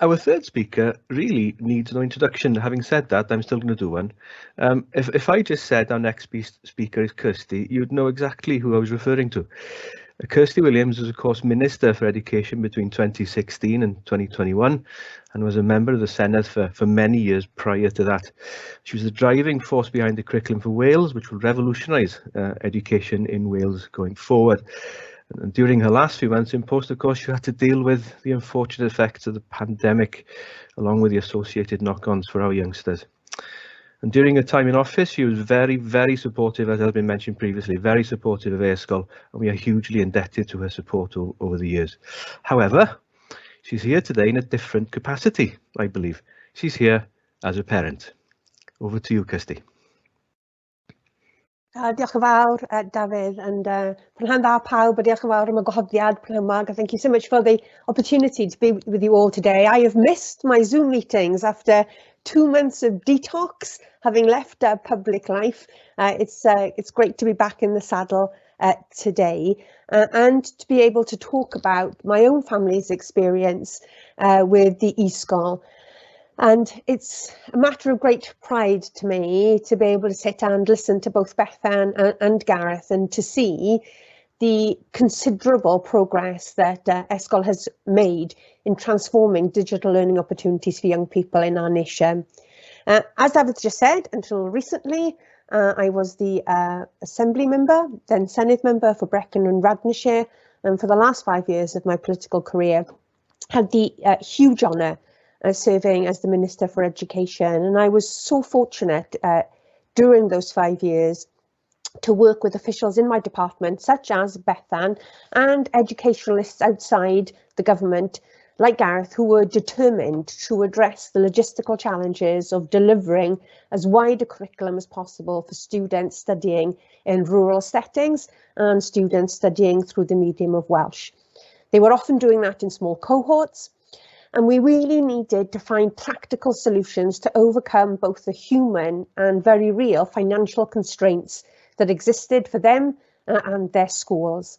Our third speaker really needs no introduction. Having said that, I'm still going to do one. If I just said our next speaker is Kirsty, you'd know exactly who I was referring to. Kirsty Williams was, of course, Minister for Education between 2016 and 2021 and was a member of the Senedd for many years prior to that. She was the driving force behind the curriculum for Wales, which will revolutionise education in Wales going forward. And during her last few months in post, of course, she had to deal with the unfortunate effects of the pandemic, along with the associated knock-ons for our youngsters. And during her time in office, she was very, very supportive, as has been mentioned previously, very supportive of e-sgol, and we are hugely indebted to her support over the years. However, she's here today in a different capacity, I believe. She's here as a parent. Over to you, Kirsty. Diolch yn fawr, Dafydd, and prynhawn dda pawb, diolch yn fawr am y gwahoddiad prynhawn. Thank you so much for the opportunity to be with you all today. I have missed my Zoom meetings after 2 months of detox, having left public life. It's great to be back in the saddle today and to be able to talk about my own family's experience with the e-sgol. And it's a matter of great pride to me to be able to sit and listen to both Bethan and Gareth and to see the considerable progress that e-sgol has made in transforming digital learning opportunities for young people in our nation. As David just said, until recently, I was the Assembly member, then Senedd member for Brecon and Radnorshire, and for the last 5 years of my political career, had the huge honour serving as the Minister for Education, and I was so fortunate during those 5 years to work with officials in my department, such as Bethan, and educationalists outside the government, like Gareth, who were determined to address the logistical challenges of delivering as wide a curriculum as possible for students studying in rural settings and students studying through the medium of Welsh. They were often doing that in small cohorts, and we really needed to find practical solutions to overcome both the human and very real financial constraints that existed for them and their schools.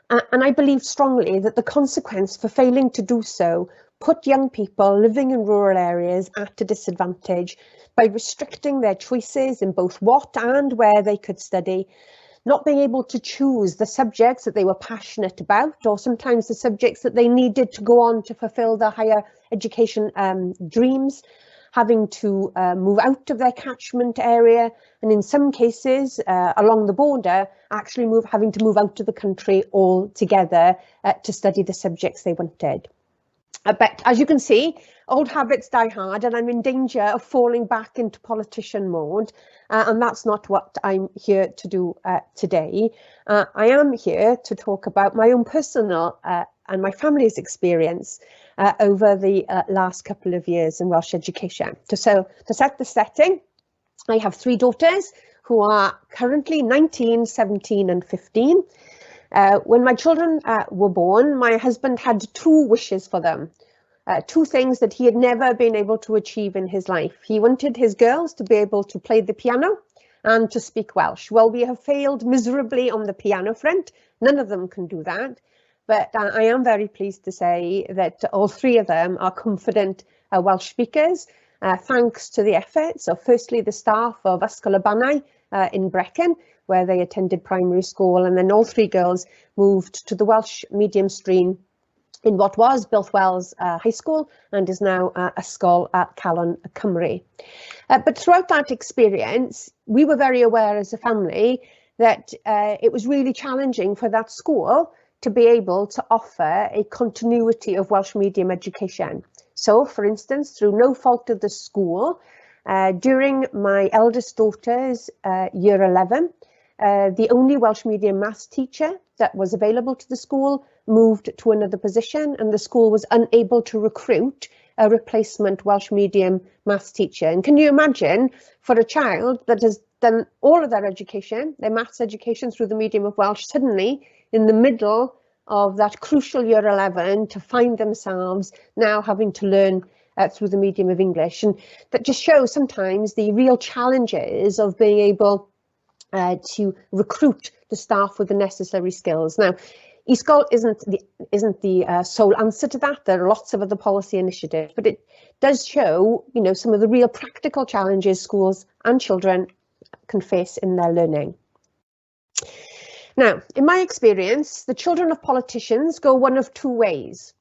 And I believe strongly that the consequence for failing to do so put young people living in rural areas at a disadvantage by restricting their choices in both what and where they could study, not being able to choose the subjects that they were passionate about, or sometimes the subjects that they needed to go on to fulfill their higher education dreams, having to move out of their catchment area, and in some cases along the border, actually having to move out of the country altogether to study the subjects they wanted. But as you can see, old habits die hard, and I'm in danger of falling back into politician mode, and that's not what I'm here to do today. I am here to talk about my own personal and my family's experience over the last couple of years in Welsh education. So to set the setting, I have 3 daughters who are currently 19, 17 and 15. When my children were born, my husband had 2 wishes for them. 2 things that he had never been able to achieve in his life. He wanted his girls to be able to play the piano and to speak Welsh. Well, we have failed miserably on the piano front. None of them can do that. But I am very pleased to say that all 3 of them are confident Welsh speakers, thanks to the efforts of firstly the staff of Ysgol y Banau in Brecon, where they attended primary school, and then all 3 girls moved to the Welsh medium stream in what was Builthwells High School and is now Ysgol at Calon Cymru. But throughout that experience, we were very aware as a family that it was really challenging for that school to be able to offer a continuity of Welsh medium education. So, for instance, through no fault of the school, during my eldest daughter's year 11, the only Welsh medium maths teacher that was available to the school moved to another position, and the school was unable to recruit a replacement Welsh medium maths teacher. And can you imagine, for a child that has done all of their education, their maths education through the medium of Welsh, suddenly in the middle of that crucial year 11 to find themselves now having to learn through the medium of English? And that just shows sometimes the real challenges of being able to recruit the staff with the necessary skills. Now, e-sgol isn't the sole answer to that. There are lots of other policy initiatives, but it does show, some of the real practical challenges schools and children can face in their learning. Now, in my experience, the children of politicians go one of two ways.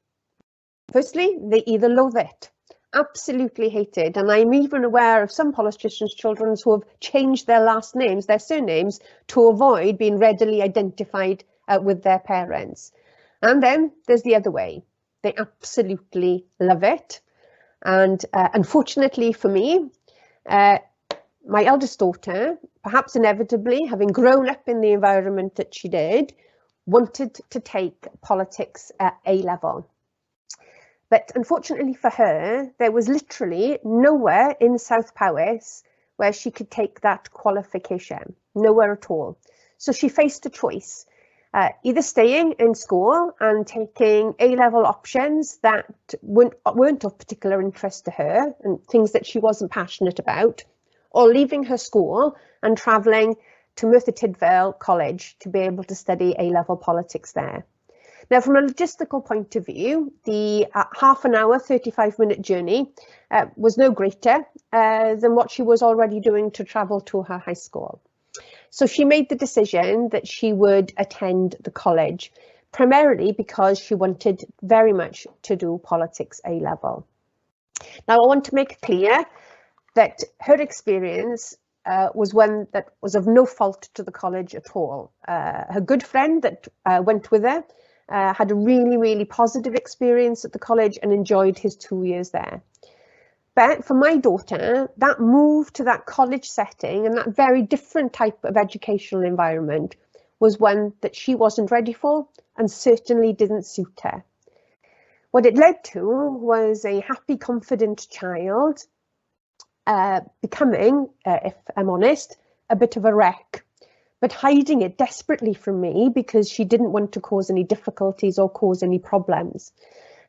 Firstly, they either loathe it, absolutely hate it, and I'm even aware of some politicians' children who have changed their last names, their surnames, to avoid being readily identified with their parents. And then there's the other way. They absolutely love it. And unfortunately for me, my eldest daughter, perhaps inevitably, having grown up in the environment that she did, wanted to take politics at A-level. But unfortunately for her, there was literally nowhere in South Powys where she could take that qualification, nowhere at all. So she faced a choice, either staying in school and taking A-level options that weren't of particular interest to her and things that she wasn't passionate about, or leaving her school and travelling to Merthyr Tydfil College to be able to study A-level politics there. Now, from a logistical point of view, the half an hour, 35-minute journey was no greater than what she was already doing to travel to her high school. So she made the decision that she would attend the college, primarily because she wanted very much to do politics A-level. Now, I want to make clear that her experience was one that was of no fault to the college at all. Her good friend that went with her had a really, really positive experience at the college and enjoyed his 2 years there. But for my daughter, that move to that college setting and that very different type of educational environment was one that she wasn't ready for and certainly didn't suit her. What it led to was a happy, confident child becoming, if I'm honest, a bit of a wreck, but hiding it desperately from me because she didn't want to cause any difficulties or cause any problems.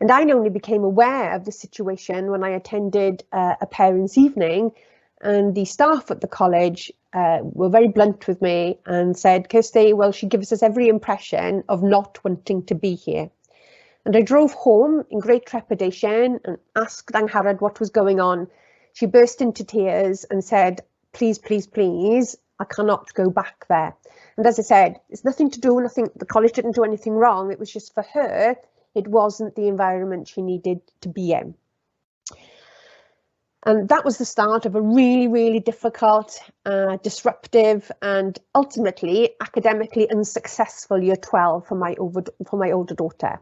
And I only became aware of the situation when I attended a parents' evening, and the staff at the college were very blunt with me and said, Kirsty, well, she gives us every impression of not wanting to be here. And I drove home in great trepidation and asked Angharad what was going on. She burst into tears and said, please, please, please, I cannot go back there. And as I said, it's nothing to do, the college didn't do anything wrong. It was just for her, it wasn't the environment she needed to be in. And that was the start of a really, really difficult, disruptive and ultimately academically unsuccessful year 12 for my older daughter.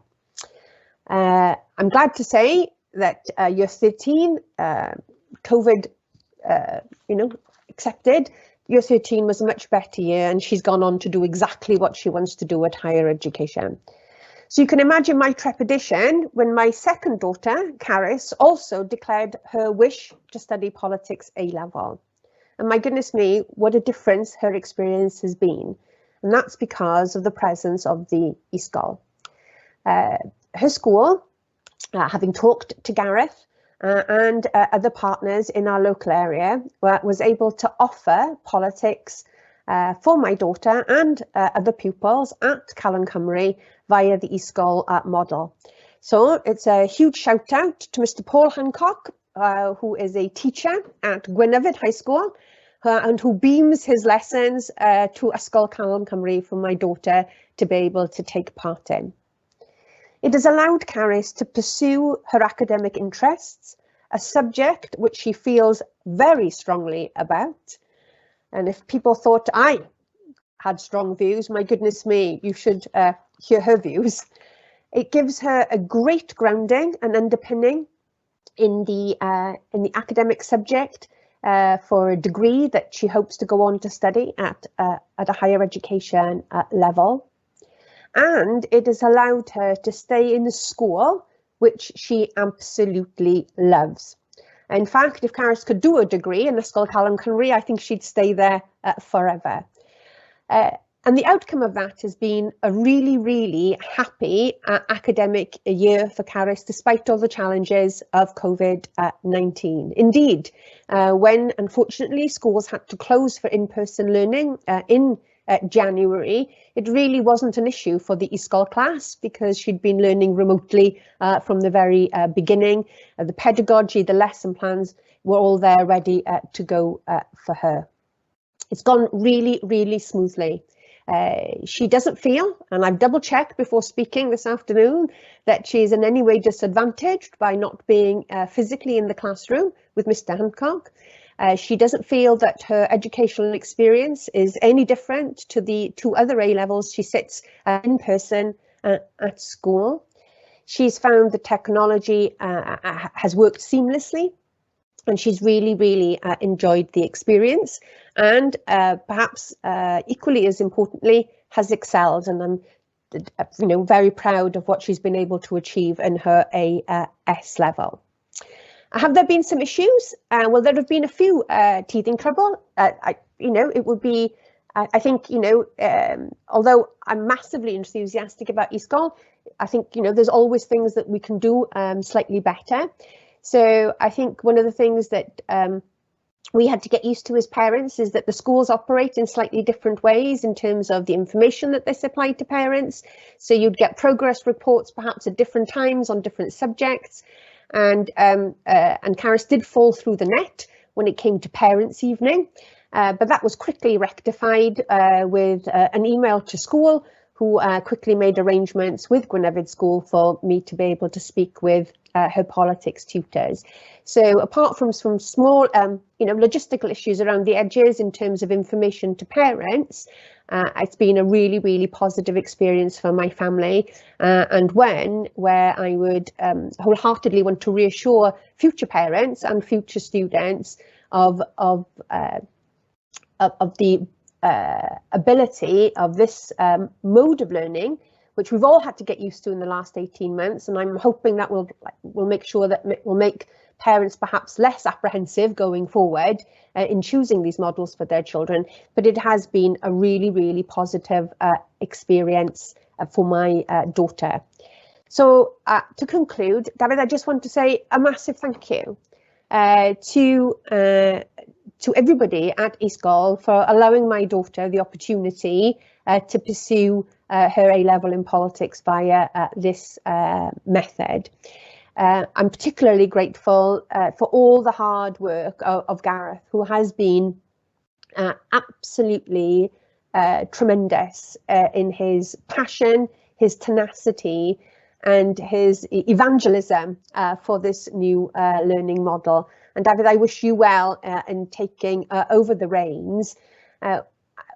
I'm glad to say that year 13, COVID, accepted. Year 13 was a much better year and she's gone on to do exactly what she wants to do at higher education. So you can imagine my trepidation when my second daughter, Caris, also declared her wish to study politics A-level. And my goodness me, what a difference her experience has been. And that's because of the presence of the e-sgol. Her school, having talked to Gareth and other partners in our local area, was able to offer politics for my daughter and other pupils at Calon Cymru via the e-sgol model. So it's a huge shout out to Mr. Paul Hancock, who is a teacher at Gwynedd High School and who beams his lessons to Ysgol Calon Cymru for my daughter to be able to take part in. It has allowed Caris to pursue her academic interests, a subject which she feels very strongly about. And if people thought I had strong views, my goodness me, you should hear her views. It gives her a great grounding and underpinning in the academic subject for a degree that she hopes to go on to study at a higher education level. And it has allowed her to stay in the school, which she absolutely loves. In fact, if Caris could do a degree in Ysgol Calon Cymru, I think she'd stay there forever. And the outcome of that has been a really, really happy academic year for Caris, despite all the challenges of COVID-19. Indeed, when unfortunately schools had to close for in-person learning in January, it really wasn't an issue for the e-sgol class because she'd been learning remotely from the very beginning. The pedagogy, the lesson plans were all there ready to go for her. It's gone really, really smoothly. She doesn't feel, and I've double checked before speaking this afternoon, that she's in any way disadvantaged by not being physically in the classroom with Mr. Hancock. She doesn't feel that her educational experience is any different to the 2 other A-levels she sits in person at school. She's found the technology has worked seamlessly, and she's really, really enjoyed the experience, and perhaps equally as importantly, has excelled. And I'm very proud of what she's been able to achieve in her AS level. Have there been some issues? Well, there have been a few teething trouble. It would be, I think, although I'm massively enthusiastic about e-sgol, I think, there's always things that we can do slightly better. So I think one of the things that we had to get used to as parents is that the schools operate in slightly different ways in terms of the information that they supply to parents. So you'd get progress reports perhaps at different times on different subjects. And Karis did fall through the net when it came to parents' evening, but that was quickly rectified with an email to school, who quickly made arrangements with Cynhadledd School for me to be able to speak with her politics tutors. So apart from some small, logistical issues around the edges in terms of information to parents, it's been a really, really positive experience for my family, and where I would wholeheartedly want to reassure future parents and future students of the ability of this mode of learning, which we've all had to get used to in the last 18 months. And I'm hoping that will make sure that will make parents perhaps less apprehensive going forward in choosing these models for their children. But it has been a really, really positive experience for my daughter. So to conclude, David, I just want to say a massive thank you to everybody at e-sgol for allowing my daughter the opportunity to pursue her A-level in politics via this method. I'm particularly grateful for all the hard work of Gareth, who has been absolutely tremendous in his passion, his tenacity, and his evangelism for this new learning model. And David, I wish you well in taking over the reins.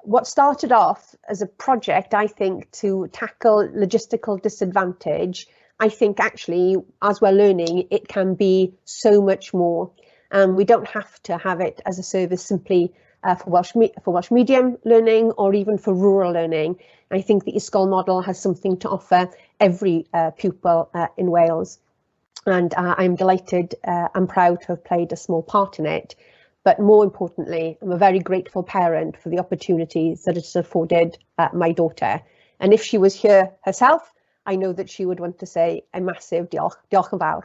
What started off as a project, I think, to tackle logistical disadvantage, I think actually, as we're learning, it can be so much more. We don't have to have it as a service simply for Welsh medium learning or even for rural learning. I think the e-sgol model has something to offer every pupil in Wales. And I'm delighted and proud to have played a small part in it. But more importantly, I'm a very grateful parent for the opportunities that it's afforded my daughter. And if she was here herself, I know that she would want to say a massive diolch yn fawr.